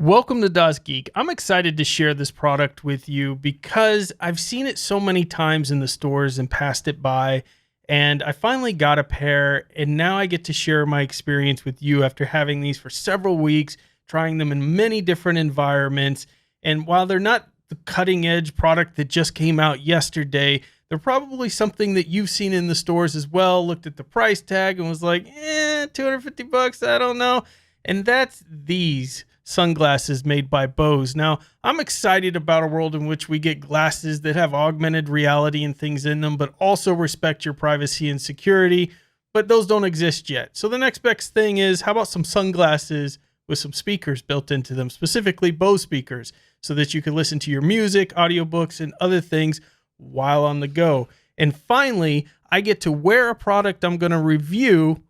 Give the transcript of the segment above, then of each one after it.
Welcome to DasGeek. I'm excited to share this product with you because I've seen it so many times in the stores and passed it by, and I finally got a pair, and now I get to share my experience with you after having these for several weeks, trying them in many different environments. And while they're not the cutting edge product that just came out yesterday, they're probably something that you've seen in the stores as well, looked at the price tag and was like, $250, I don't know. And that's these sunglasses made by BOSE. Now, I'm excited about a world in which we get glasses that have augmented reality and things in them, but also respect your privacy and security, but those don't exist yet. So the next best thing is, how about some sunglasses with some speakers built into them, specifically BOSE speakers, so that you can listen to your music, audiobooks, and other things while on the go. And finally, I get to wear a product I'm going to review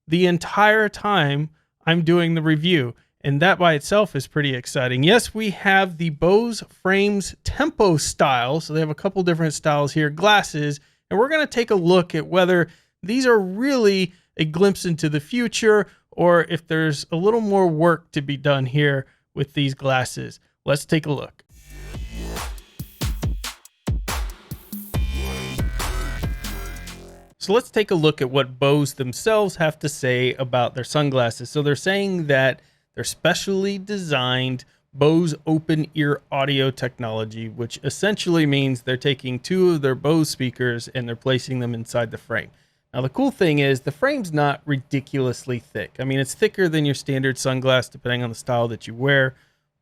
the entire time I'm doing the review. And that by itself is pretty exciting. Yes, we have the BOSE Frames Temple Style. So they have a couple different styles here, glasses. And we're going to take a look at whether these are really a glimpse into the future or if there's a little more work to be done here with these glasses. Let's take a look. So let's take a look at what BOSE themselves have to say about their sunglasses. So they're saying that they're specially designed BOSE open ear audio technology, which essentially means they're taking two of their BOSE speakers and they're placing them inside the frame. Now, the cool thing is the frame's not ridiculously thick. I mean, it's thicker than your standard sunglass, depending on the style that you wear,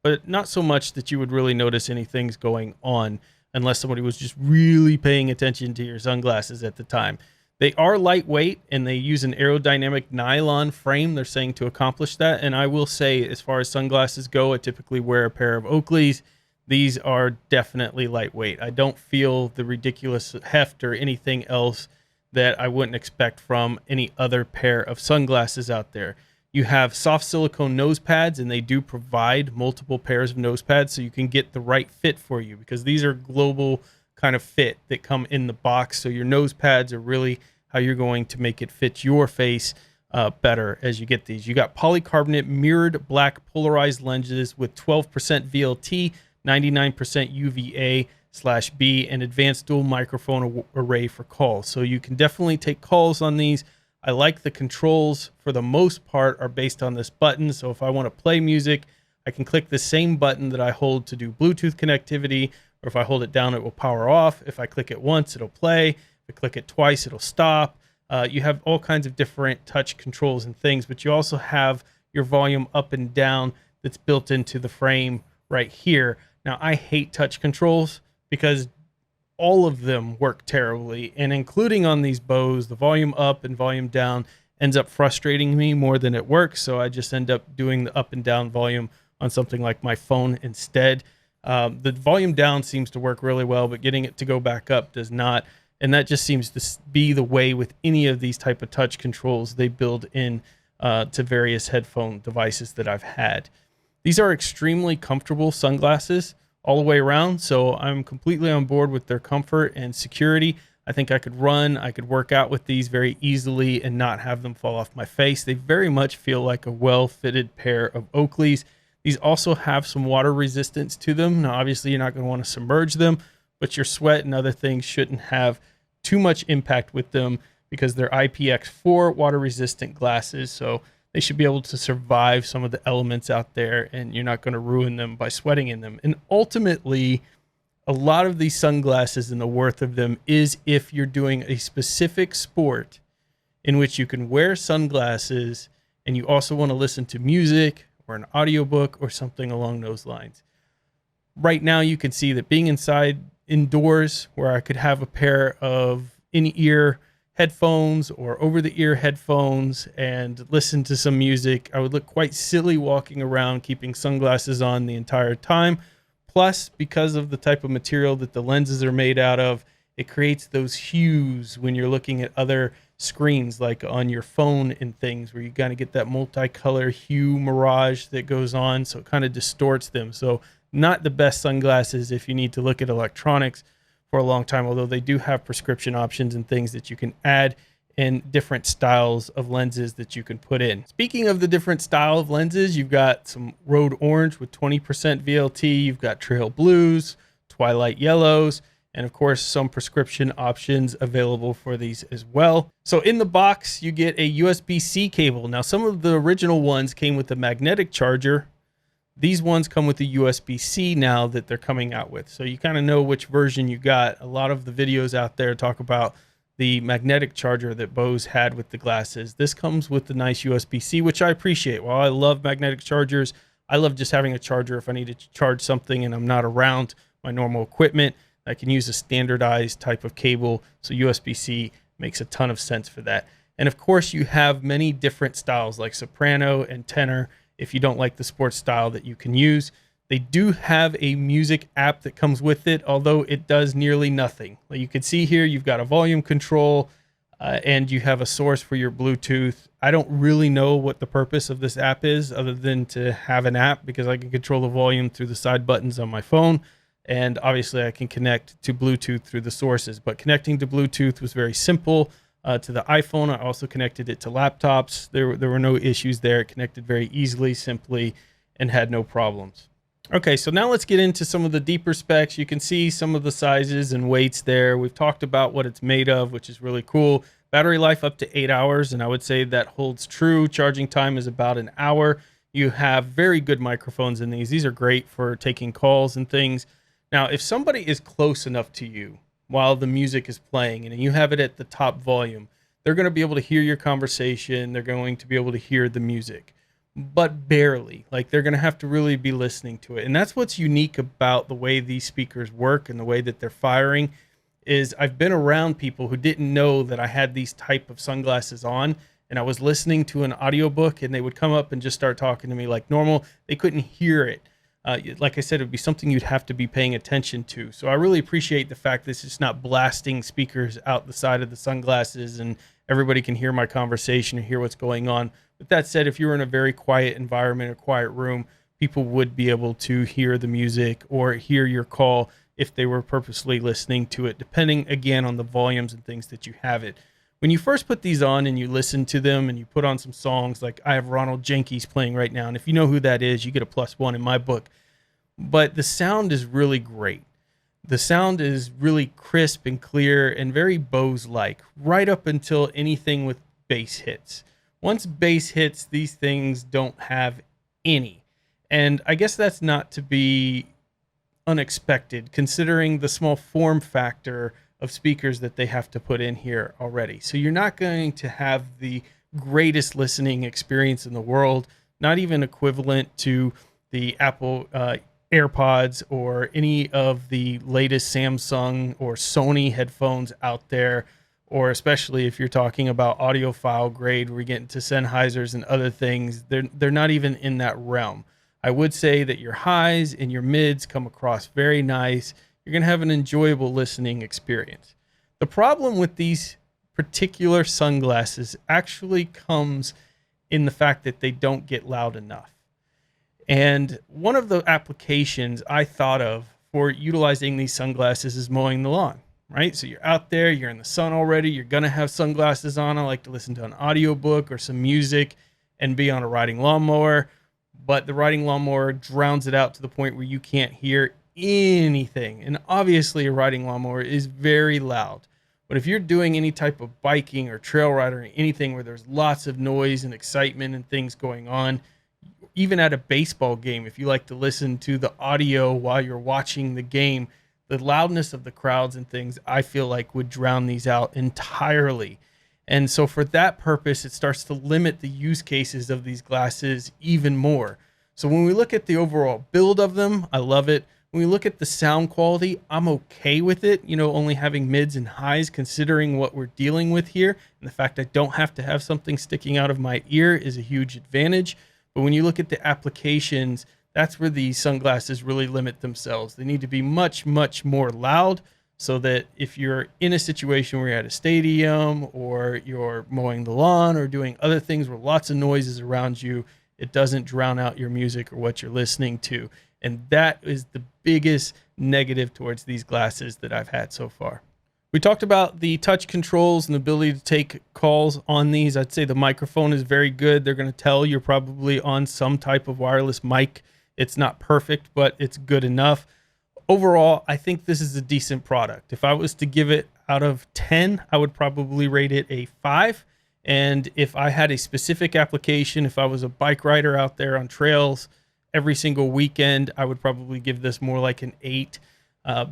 but not so much that you would really notice anything's going on unless somebody was just really paying attention to your sunglasses at the time. They are lightweight and they use an aerodynamic nylon frame. They're saying to accomplish that. And I will say, as far as sunglasses go, I typically wear a pair of Oakleys. These are definitely lightweight. I don't feel the ridiculous heft or anything else that I wouldn't expect from any other pair of sunglasses out there. You have soft silicone nose pads, and they do provide multiple pairs of nose pads so you can get the right fit for you, because these are global kind of fit that come in the box. So your nose pads are really how you're going to make it fit your face better as you get these. You got polycarbonate mirrored black polarized lenses with 12% VLT, 99% UVA/B, and advanced dual microphone array for calls. So you can definitely take calls on these. I like the controls, for the most part, are based on this button. So if I want to play music, I can click the same button that I hold to do Bluetooth connectivity, or if I hold it down, it will power off. If I click it once, it'll play. If I click it twice, it'll stop. You have all kinds of different touch controls and things, but you also have your volume up and down that's built into the frame right here. Now, I hate touch controls because all of them work terribly, and including on these BOSE, the volume up and volume down ends up frustrating me more than it works, so I just end up doing the up and down volume on something like my phone instead. The volume down seems to work really well, but getting it to go back up does not. And that just seems to be the way with any of these type of touch controls they build in to various headphone devices that I've had. These are extremely comfortable sunglasses all the way around, so I'm completely on board with their comfort and security. I think I could work out with these very easily and not have them fall off my face. They very much feel like a well-fitted pair of Oakleys. These also have some water resistance to them. Now, obviously, you're not going to want to submerge them, but your sweat and other things shouldn't have too much impact with them because they're IPX4 water resistant glasses. So they should be able to survive some of the elements out there, and you're not going to ruin them by sweating in them. And ultimately, a lot of these sunglasses and the worth of them is if you're doing a specific sport in which you can wear sunglasses and you also want to listen to music or an audiobook or something along those lines. Right now, you can see that being indoors, where I could have a pair of in-ear headphones or over-the-ear headphones and listen to some music, I would look quite silly walking around keeping sunglasses on the entire time. Plus, because of the type of material that the lenses are made out of, it creates those hues when you're looking at other screens, like on your phone and things, where you kind of get that multicolor hue mirage that goes on, so it kind of distorts them. So not the best sunglasses if you need to look at electronics for a long time, although they do have prescription options and things that you can add and different styles of lenses that you can put in. Speaking of the different style of lenses, you've got some Road Orange with 20% VLT, you've got Trail Blues, Twilight Yellows, and of course some prescription options available for these as well. So in the box you get a USB-C cable. Now some of the original ones came with a magnetic charger. These ones come with a USB-C now that they're coming out with. So you kind of know which version you got. A lot of the videos out there talk about the magnetic charger that Bose had with the glasses. This comes with the nice USB-C, which I appreciate. While I love magnetic chargers, I love just having a charger if I need to charge something and I'm not around my normal equipment. I can use a standardized type of cable. So USB-C makes a ton of sense for that. And of course you have many different styles like soprano and tenor if you don't like the sports style that you can use. They do have a music app that comes with it, although it does nearly nothing. Like you can see here, you've got a volume control and you have a source for your Bluetooth. I don't really know what the purpose of this app is other than to have an app, because I can control the volume through the side buttons on my phone. And obviously I can connect to Bluetooth through the sources, but connecting to Bluetooth was very simple. To the iPhone, I also connected it to laptops. There were no issues there. It connected very easily, simply, and had no problems. Okay, so now let's get into some of the deeper specs. You can see some of the sizes and weights there. We've talked about what it's made of, which is really cool. Battery life up to 8 hours, and I would say that holds true. Charging time is about an hour. You have very good microphones in these. These are great for taking calls and things. Now, if somebody is close enough to you while the music is playing and you have it at the top volume, they're going to be able to hear your conversation. They're going to be able to hear the music, but barely. Like they're going to have to really be listening to it. And that's what's unique about the way these speakers work and the way that they're firing is I've been around people who didn't know that I had these type of sunglasses on, and I was listening to an audiobook and they would come up and just start talking to me like normal. They couldn't hear it. Like I said, it would be something you'd have to be paying attention to. So I really appreciate the fact that it's just not blasting speakers out the side of the sunglasses and everybody can hear my conversation or hear what's going on. With that said, if you were in a very quiet environment or quiet room, people would be able to hear the music or hear your call if they were purposely listening to it, depending, again, on the volumes and things that you have it. When you first put these on and you listen to them and you put on some songs, like I have Ronald Jenkins playing right now, and if you know who that is, you get a +1 in my book. But the sound is really great. The sound is really crisp and clear and very Bose-like, right up until anything with bass hits. Once bass hits, these things don't have any. And I guess that's not to be unexpected, considering the small form factor of speakers that they have to put in here already. So you're not going to have the greatest listening experience in the world, not even equivalent to the Apple AirPods or any of the latest Samsung or Sony headphones out there, or especially if you're talking about audiophile grade, where we get into Sennheisers and other things, they're not even in that realm. I would say that your highs and your mids come across very nice. You're going to have an enjoyable listening experience. The problem with these particular sunglasses actually comes in the fact that they don't get loud enough. And one of the applications I thought of for utilizing these sunglasses is mowing the lawn, right? So you're out there, you're in the sun already, you're going to have sunglasses on. I like to listen to an audiobook or some music and be on a riding lawnmower, but the riding lawnmower drowns it out to the point where you can't hear anything. And obviously a riding lawnmower is very loud. But if you're doing any type of biking or trail riding or anything where there's lots of noise and excitement and things going on, even at a baseball game, if you like to listen to the audio while you're watching the game, the loudness of the crowds and things, I feel like would drown these out entirely. And so for that purpose, it starts to limit the use cases of these glasses even more. So when we look at the overall build of them, I love it. When we look at the sound quality, I'm okay with it, only having mids and highs, considering what we're dealing with here. And the fact I don't have to have something sticking out of my ear is a huge advantage. But when you look at the applications, that's where these sunglasses really limit themselves. They need to be much, much more loud, so that if you're in a situation where you're at a stadium or you're mowing the lawn or doing other things where lots of noise is around you, it doesn't drown out your music or what you're listening to. And that is the biggest negative towards these glasses that I've had so far. We talked about the touch controls and the ability to take calls on these. I'd say the microphone is very good. They're going to tell you're probably on some type of wireless mic. It's not perfect, but it's good enough. Overall, I think this is a decent product. If I was to give it out of 10, I would probably rate it a 5. And if I had a specific application, if I was a bike rider out there on trails every single weekend, I would probably give this more like an 8.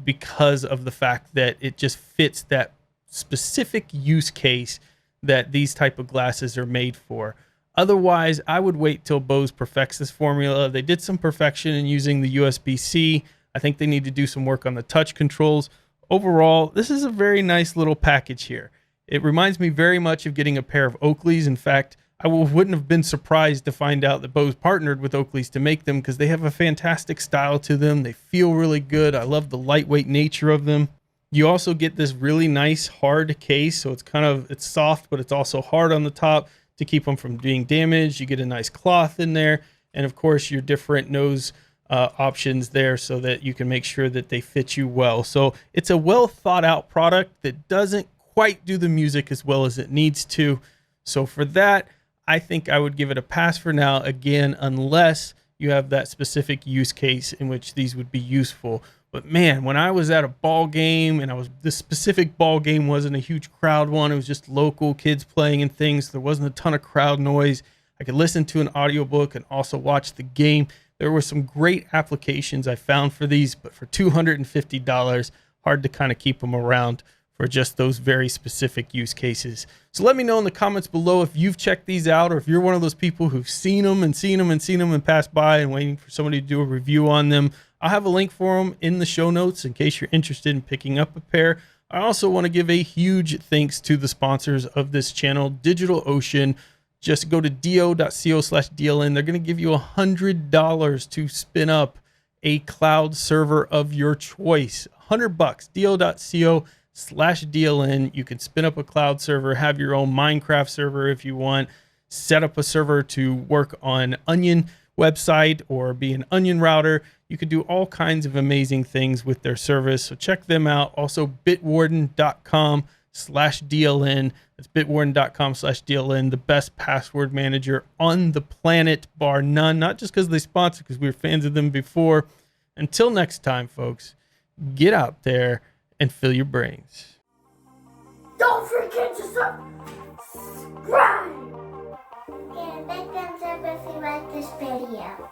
Because of the fact that it just fits that specific use case that these type of glasses are made for. Otherwise, I would wait till BOSE perfects this formula. They did some perfection in using the USB-C. I think they need to do some work on the touch controls. Overall, this is a very nice little package here. It reminds me very much of getting a pair of Oakleys. In fact, I wouldn't have been surprised to find out that BOSE partnered with Oakleys to make them because they have a fantastic style to them. They feel really good. I love the lightweight nature of them. You also get this really nice hard case. So it's soft, but it's also hard on the top to keep them from being damaged. You get a nice cloth in there. And of course, your different nose options there so that you can make sure that they fit you well. So it's a well thought out product that doesn't quite do the music as well as it needs to. So for that, I think I would give it a pass for now, again, unless you have that specific use case in which these would be useful. But man, when I was at a ball game, and this specific ball game wasn't a huge crowd one, it was just local kids playing and things. There wasn't a ton of crowd noise. I could listen to an audiobook and also watch the game. There were some great applications I found for these, but for $250, hard to kind of keep them around for just those very specific use cases. So let me know in the comments below if you've checked these out, or if you're one of those people who've seen them and passed by and waiting for somebody to do a review on them. I'll have a link for them in the show notes in case you're interested in picking up a pair. I also want to give a huge thanks to the sponsors of this channel, DigitalOcean. Just go to do.co/DLN. They're going to give you $100 to spin up a cloud server of your choice. $100, do.co/DLN. You can spin up a cloud server, have your own Minecraft server if you want, set up a server to work on Onion website or be an Onion router. You could do all kinds of amazing things with their service. So check them out. Also, bitwarden.com/DLN. That's bitwarden.com/DLN, the best password manager on the planet, bar none. Not just because they sponsor, because we were fans of them before. Until next time, folks, get out there and fill your brains. Don't forget to subscribe! And make them if you like this video.